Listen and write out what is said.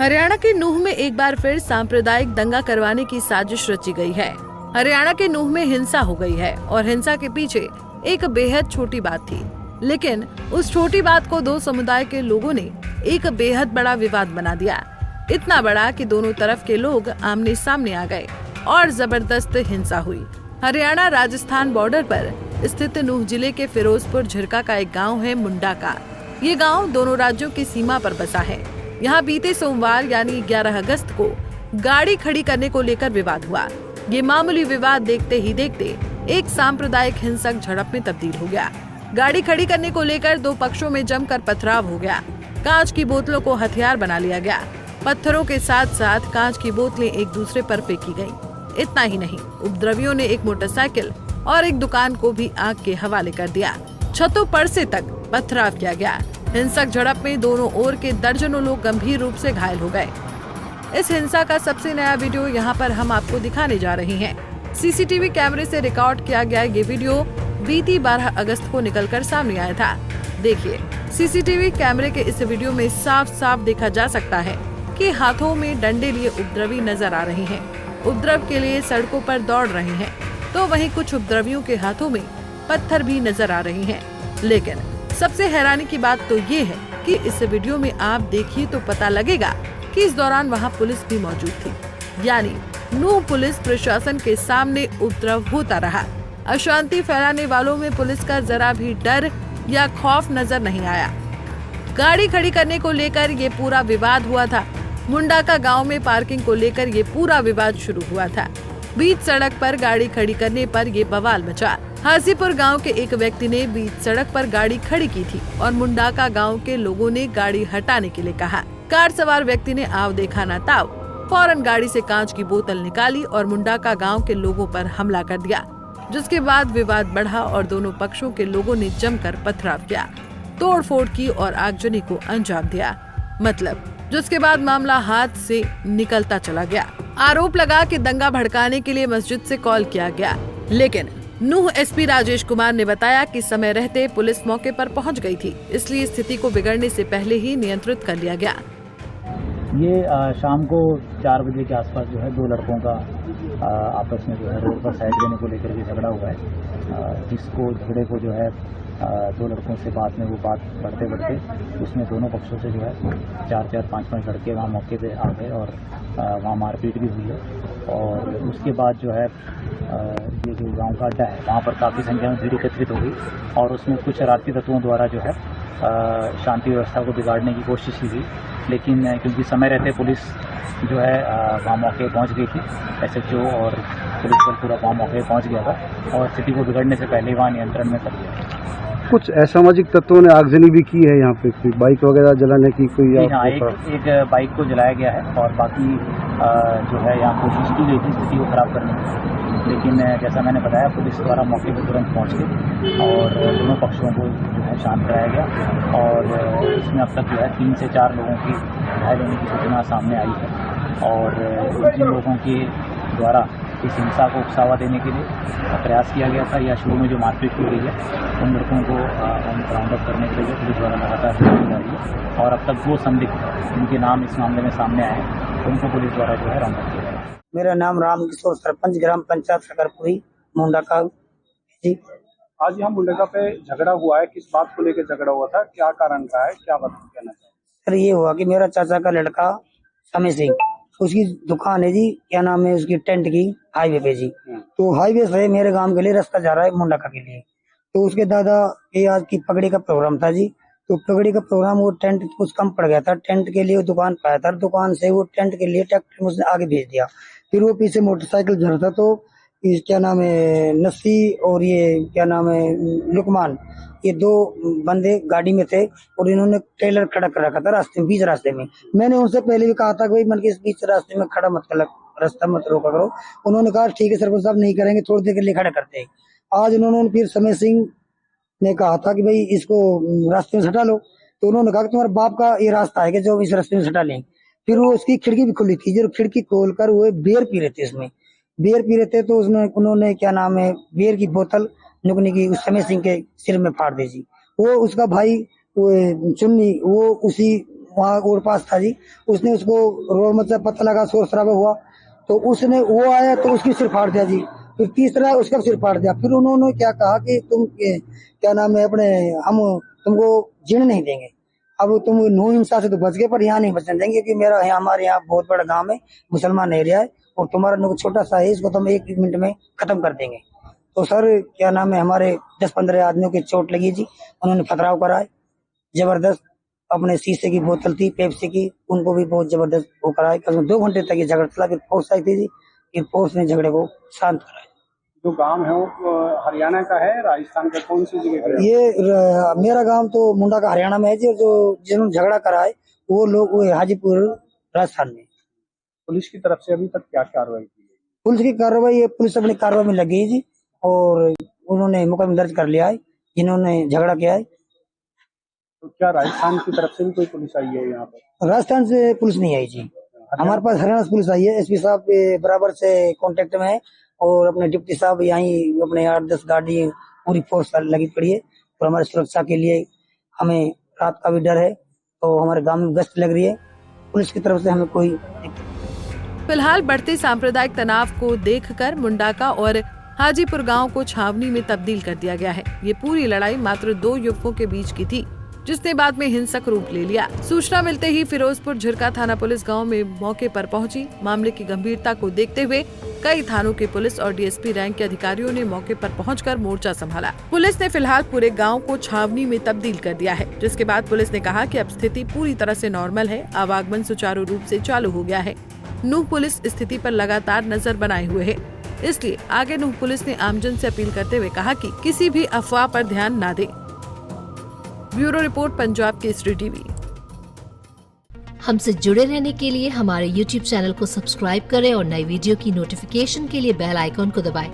हरियाणा के नूह में एक बार फिर सांप्रदायिक दंगा करवाने की साजिश रची गई है। हरियाणा के नूह में हिंसा हो गई है और हिंसा के पीछे एक बेहद छोटी बात थी, लेकिन उस छोटी बात को दो समुदाय के लोगों ने एक बेहद बड़ा विवाद बना दिया। इतना बड़ा कि दोनों तरफ के लोग आमने सामने आ गए और जबरदस्त हिंसा हुई। हरियाणा राजस्थान बॉर्डर पर स्थित नूह जिले के फिरोजपुर झिरका का एक गाँव है मुंडा का। ये गाँव दोनों राज्यों की सीमा पर बसा है। यहाँ बीते सोमवार यानी 11 अगस्त को गाड़ी खड़ी करने को लेकर विवाद हुआ। ये मामूली विवाद देखते ही देखते एक सांप्रदायिक हिंसक झड़प में तब्दील हो गया। गाड़ी खड़ी करने को लेकर दो पक्षों में जमकर पथराव हो गया। कांच की बोतलों को हथियार बना लिया गया। पत्थरों के साथ साथ कांच की बोतलें एक दूसरे पर फेंकी गयी। इतना ही नहीं, उपद्रवियों ने एक मोटरसाइकिल और एक दुकान को भी आग के हवाले कर दिया। छतों पर से तक पथराव किया गया। हिंसक झड़प में दोनों ओर के दर्जनों लोग गंभीर रूप से घायल हो गए। इस हिंसा का सबसे नया वीडियो यहाँ पर हम आपको दिखाने जा रहे हैं। सीसीटीवी कैमरे से रिकॉर्ड किया गया ये वीडियो बीती 12 अगस्त को निकलकर सामने आया था। देखिए, सीसीटीवी कैमरे के इस वीडियो में साफ साफ देखा जा सकता है कि हाथों में डंडे लिए उपद्रवी नजर आ रहे हैं। उपद्रव के लिए सड़कों पर दौड़ रहे हैं, तो वहीं कुछ उपद्रवियों के हाथों में पत्थर भी नजर आ रहे हैं। लेकिन सबसे हैरानी की बात तो ये है कि इस वीडियो में आप देखिए तो पता लगेगा कि इस दौरान वहाँ पुलिस भी मौजूद थी। यानी नूह पुलिस प्रशासन के सामने उपद्रव होता रहा। अशांति फैलाने वालों में पुलिस का जरा भी डर या खौफ नजर नहीं आया। गाड़ी खड़ी करने को लेकर ये पूरा विवाद हुआ था। मुंडा का गाँव में पार्किंग को लेकर ये पूरा विवाद शुरू हुआ था। बीच सड़क पर गाड़ी खड़ी करने पर ये बवाल मचा। हाजीपुर गांव के एक व्यक्ति ने बीच सड़क पर गाड़ी खड़ी की थी और मुंडा का गांव के लोगों ने गाड़ी हटाने के लिए कहा। कार सवार व्यक्ति ने आव देखा ना ताव, फौरन गाड़ी से कांच की बोतल निकाली और मुंडा का गांव के लोगों पर हमला कर दिया, जिसके बाद विवाद बढ़ा और दोनों पक्षों के लोगों ने जमकर पथराव किया, तोड़फोड़ की और आगजनी को अंजाम दिया। मतलब जिसके बाद मामला हाथ से निकलता चला गया। आरोप लगा कि दंगा भड़काने के लिए मस्जिद से कॉल किया गया, लेकिन नूह एसपी राजेश कुमार ने बताया कि समय रहते पुलिस मौके पर पहुंच गई थी, इसलिए स्थिति को बिगड़ने से पहले ही नियंत्रित कर लिया गया। ये शाम को 4 बजे के आसपास जो है दो लड़कों का आपस में जो है रोड पर साइड देने को लेकर के झगड़ा हुआ है, जिसको झगड़े को जो है दो लड़कों से बाद में वो बात बढ़ते बढ़ते उसमें दोनों पक्षों से जो है 4-4, 5-5 लड़के वहाँ मौके पे आ गए और वहाँ मारपीट भी हुई है। और उसके बाद जो है ये जो गांव का अड्डा है वहाँ पर काफ़ी संख्या में भीड़ एकत्रित हो गई और उसमें कुछ शरारती तत्वों द्वारा जो है शांति व्यवस्था को बिगाड़ने की कोशिश की गई। लेकिन क्योंकि समय रहते पुलिस जो है वहाँ मौके पहुँच गई थी, SHO और पुलिस बल पूरा वहाँ मौके पहुँच गया था और स्थिति को बिगड़ने से पहले वहाँ नियंत्रण में कर लिया। कुछ असामाजिक तत्वों ने आगजनी भी की है यहाँ पे, कोई बाइक वगैरह जलाने की कोई? हाँ, एक बाइक को जलाया गया है और बाकी जो है यहाँ कोशिश की गई थी स्थिति को खराब करने की, लेकिन जैसा मैंने बताया पुलिस द्वारा मौके पर तुरंत पहुँच गई और दोनों पक्षों को जो है शांत कराया गया। और इसमें अब तक जो है 3 से 4 लोगों की घायल होने की सूचना सामने आई है और जिन लोगों के द्वारा इस हिंसा को उकसावा देने के लिए प्रयास किया गया था या शुरू में जो मारपीट की गई है, उन लड़कों को राउंड अप करने के लिए पुलिस द्वारा लगातार की जा रही है और अब तक 2 संदिग्ध जिनके नाम इस मामले में सामने आए हैं उनको पुलिस द्वारा जो है राउंड अप किया है। मेरा नाम राम किशोर, सरपंच ग्राम पंचायत सकरपुरी मुंडा का जी। आज यहाँ मुंडा पे झगड़ा हुआ है, किस बात को लेकर झगड़ा हुआ था, क्या कारण का है, क्या बात कहना चाहिए? सर ये हुआ कि मेरा चाचा का लड़का समय सिंह, उसकी दुकान है जी, क्या नाम है उसकी, टेंट की, हाईवे पे जी। तो हाईवे से मेरे गांव के लिए रास्ता जा रहा है मुंडा के लिए। तो उसके दादा के आज की पगड़ी का प्रोग्राम था जी, तो पगड़ी का प्रोग्राम वो टेंट कुछ कम पड़ गया था, टेंट के लिए दुकान पाया था, दुकान से वो टेंट के लिए ट्रैक्टर उसने आगे भेज दिया। फिर वो पीछे मोटरसाइकिल झड़ था, तो क्या नाम है नस्सी और ये क्या नाम है लुकमान, ये 2 बंदे गाड़ी में थे और इन्होंने ट्रेलर खड़ा कर रखा था रास्ते में, बीच रास्ते में। मैंने उनसे पहले भी कहा था कि भाई मन के इस बीच रास्ते में खड़ा मत कर, रास्ता मत रोका करो। उन्होंने कहा ठीक है सरपंच साहब नहीं करेंगे, थोड़ी देर के लिए खड़ा करते हैं। आज उन्होंने फिर समय सिंह ने कहा था कि भाई इसको रास्ते में हटा लो, तो उन्होंने कहा कि तुम्हारे बाप का ये रास्ता है कि जो इस रास्ते में हटा लें। फिर वो उसकी खिड़की भी खुली थी, जो खिड़की खोलकर वो बियर पी रहे थे, इसमें बियर पी रहे थे, तो उसमें उन्होंने क्या नाम है बियर की बोतल नुकनी की उस समय सिंह के सिर में फाड़ दी जी। वो उसका भाई वो चुन्नी वो उसी वहाँ और पास था जी, उसने उसको रोड मतलब पता लगा, शोर शराबा हुआ, तो उसने वो आया तो उसकी सिर फाड़ दिया जी। फिर तीसरा उसका सिर फाड़ दिया। फिर उन्होंने क्या कहा कि तुम क्या नाम है अपने, हम तुमको जीने नहीं देंगे। अब तुम नो हिंसा से तो बच गए, पर यहाँ नहीं बचने देंगे, क्योंकि मेरा हमारे यहाँ बहुत बड़ा गांव है, मुसलमान एरिया है, और तुम्हारा नो छोटा सा है, इसको तो हम 1 मिनट में खत्म कर देंगे। तो सर क्या नाम है, हमारे 10-15 आदमियों की चोट लगी जी। उन्होंने पथराव कराए जबरदस्त, अपने शीशे की बोतल थी पेप्सी की, उनको भी बहुत जबरदस्त वो कराए। करीब 2 घंटे तक ये झगड़ा चला। फिर फोर्स आई थी जी, फिर फोर्स ने झगड़े को शांत कराया। जो गांव है वो हरियाणा का है, राजस्थान का, कौन सी जगह का है? ये मेरा गांव तो मुंडा का हरियाणा में है जी, और जो जिन्होंने झगड़ा कराए वो लोग वो हाजीपुर राजस्थान में। पुलिस की तरफ से अभी तक क्या कार्रवाई की गई? पुलिस की कार्रवाई, पुलिस अपनी कार्रवाई में लगी है जी, और उन्होंने मुकदमा दर्ज कर लिया है जिन्होंने झगड़ा किया है। तो क्या राजस्थान की तरफ से भी कोई पुलिस आई है यहाँ पर? राजस्थान से पुलिस नहीं आई जी, हमारे पास हरियाणा से पुलिस आई है। एसपी साहब बराबर से कांटेक्ट में है, और अपने डिप्टी साहब यहीं अपने 8-10 गाड़ी पूरी फोर्स लगी पड़ी है। और हमारी सुरक्षा के लिए हमें रात का भी डर है, तो हमारे गांव में गश्त लग रही है। पुलिस की तरफ से हमें कोई दिक्कत। फिलहाल बढ़ते सांप्रदायिक तनाव को देखकर मुंडाका और हाजीपुर गांव को छावनी में तब्दील कर दिया गया है। ये पूरी लड़ाई मात्र 2 युवकों के बीच की थी, जिसने बाद में हिंसक रूप ले लिया। सूचना मिलते ही फिरोजपुर झिरका थाना पुलिस गांव में मौके पर पहुंची। मामले की गंभीरता को देखते हुए कई थानों के पुलिस और डीएसपी रैंक के अधिकारियों ने मौके पर पहुंचकर मोर्चा संभाला। पुलिस ने फिलहाल पूरे गांव को छावनी में तब्दील कर दिया है, जिसके बाद पुलिस ने कहा कि अब स्थिति पूरी तरह से नॉर्मल है, आवागमन सुचारू रूप से चालू हो गया है। नूह पुलिस स्थिति पर लगातार नजर बनाए हुए है, इसलिए आगे नूह पुलिस ने आमजन से अपील करते हुए कहा कि किसी भी अफवाह पर ध्यान न दें। Bureau report, Punjab Kesari TV. हमसे जुड़े रहने के लिए हमारे YouTube चैनल को सब्सक्राइब करें और नई वीडियो की नोटिफिकेशन के लिए बेल आइकॉन को दबाएं।